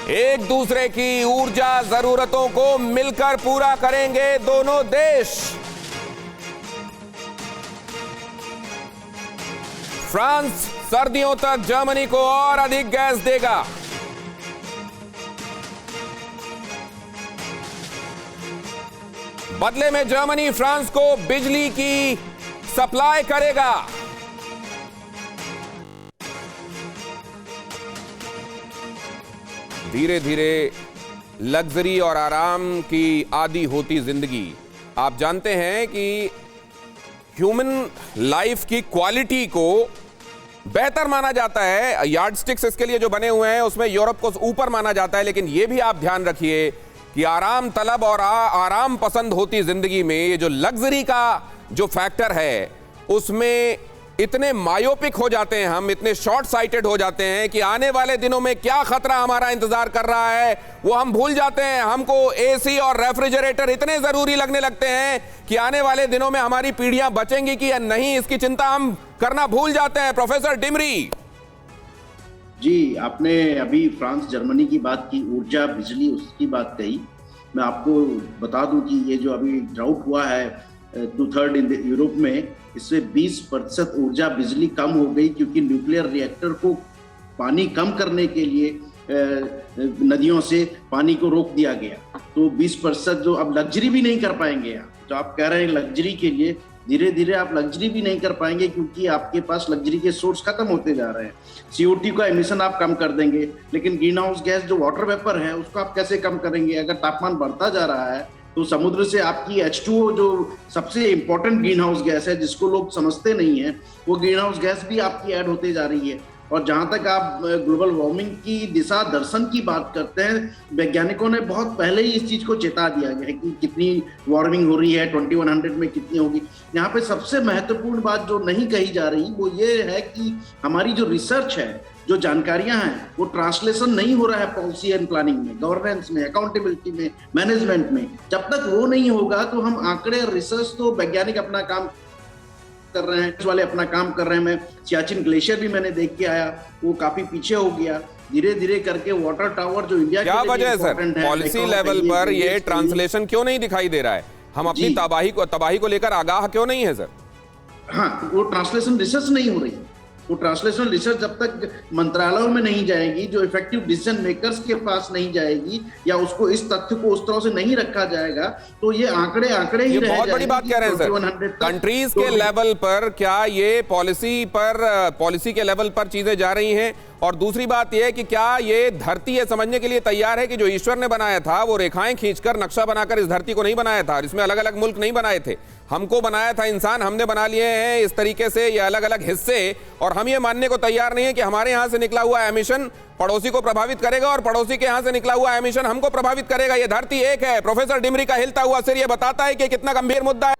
एक दूसरे की ऊर्जा जरूरतों को मिलकर पूरा करेंगे दोनों देश। फ्रांस सर्दियों तक जर्मनी को और अधिक गैस देगा। बदले में जर्मनी फ्रांस को बिजली की सप्लाई करेगा। धीरे धीरे लग्जरी और आराम की आदी होती जिंदगी। आप जानते हैं कि ह्यूमन लाइफ की क्वालिटी को बेहतर माना जाता है। यार्डस्टिक्स इसके लिए जो बने हुए हैं उसमें यूरोप को ऊपर माना जाता है, लेकिन यह भी आप ध्यान रखिए कि आराम तलब और आराम पसंद होती जिंदगी में ये जो लग्जरी का जो फैक्टर है उसमें इतने मायोपिक हो जाते हैं हम, इतने शॉर्ट साइटेड हो जाते हैं कि आने वाले दिनों में क्या खतरा हमारा इंतजार कर रहा है वो हम भूल जाते हैं। हमको एसी और रेफ्रिजरेटर इतने जरूरी लगने लगते हैं कि आने वाले दिनों में हमारी पीढ़ियां बचेंगी कि या नहीं, इसकी चिंता हम करना भूल जाते हैं। प्रोफेसर डिमरी जी, आपने अभी फ्रांस जर्मनी की बात की, ऊर्जा बिजली उसकी बात कही। मैं आपको बता दूं कि ये जो अभी ड्राउट हुआ है 2/3 इन यूरोप में, इससे 20% ऊर्जा बिजली कम हो गई क्योंकि न्यूक्लियर रिएक्टर को पानी कम करने के लिए नदियों से पानी को रोक दिया गया। तो 20% जो अब लग्जरी भी नहीं कर पाएंगे आप, जो आप कह रहे हैं लग्जरी के लिए, धीरे धीरे आप लग्जरी भी नहीं कर पाएंगे क्योंकि आपके पास लग्जरी के सोर्स खत्म होते जा रहे हैं। CO2 का एमिशन आप कम कर देंगे, लेकिन ग्रीन हाउस गैस जो वाटर वेपर है उसको आप कैसे कम करेंगे? अगर तापमान बढ़ता जा रहा है तो समुद्र से आपकी H2O जो सबसे इंपॉर्टेंट ग्रीन हाउस गैस है जिसको लोग समझते नहीं है, वो ग्रीन हाउस गैस भी आपकी ऐड होते जा रही है। और जहां तक आप ग्लोबल वार्मिंग की दिशा दर्शन की बात करते हैं, वैज्ञानिकों ने बहुत पहले ही इस चीज को चेता दिया है कि कितनी वार्मिंग हो रही है, 2100 में कितनी होगी। यहाँ पे सबसे महत्वपूर्ण बात जो नहीं कही जा रही वो ये है कि हमारी जो रिसर्च है, जो जानकारियां हैं, वो ट्रांसलेशन नहीं हो रहा है पॉलिसी एंड प्लानिंग में, गवर्नेंस में, अकाउंटेबिलिटी में, मैनेजमेंट में। जब तक वो नहीं होगा तो हम आंकड़े और रिसर्च, तो वैज्ञानिक अपना काम कर रहे हैं, वाले अपना काम कर रहे हैं। मैं सियाचिन ग्लेशियर भी मैंने देख के आया, वो काफी पीछे हो गया। धीरे धीरे करके वाटर टावर जो इंडिया क्या वजह है सर, पॉलिसी लेवल पर ये ट्रांसलेशन क्यों नहीं दिखाई दे रहा है? हम अपनी तबाही को लेकर आगाह क्यों नहीं है सर? हाँ, वो ट्रांसलेशन रिसर्च नहीं हो रही। वो ट्रांसलेशन रिसर्च जब तक मंत्रालयों में नहीं जाएगी, जो इफेक्टिव डिसीजन मेकर्स के पास नहीं जाएगी, या उसको इस तथ्य को उस तरह से नहीं रखा जाएगा, तो ये आंकड़े ही रह जाएंगे। बहुत बड़ी बात कह रहे हैं सर, कंट्रीज के लेवल पर क्या ये पॉलिसी के लेवल पर चीजें जा रही हैं? और दूसरी बात यह है कि क्या ये धरती ये समझने के लिए तैयार है कि जो ईश्वर ने बनाया था वो रेखाएं खींचकर नक्शा बनाकर इस धरती को नहीं बनाया था, इसमें अलग अलग मुल्क नहीं बनाए थे, हमको बनाया था इंसान, हमने बना लिए हैं इस तरीके से ये अलग अलग हिस्से, और हम ये मानने को तैयार नहीं है कि हमारे यहां से निकला हुआ एमिशन पड़ोसी को प्रभावित करेगा और पड़ोसी के यहां से निकला हुआ एमिशन हमको प्रभावित करेगा। ये धरती एक है। प्रोफेसर डिमरी का हिलता हुआ सिर ये बताता है कि कितना गंभीर मुद्दा है।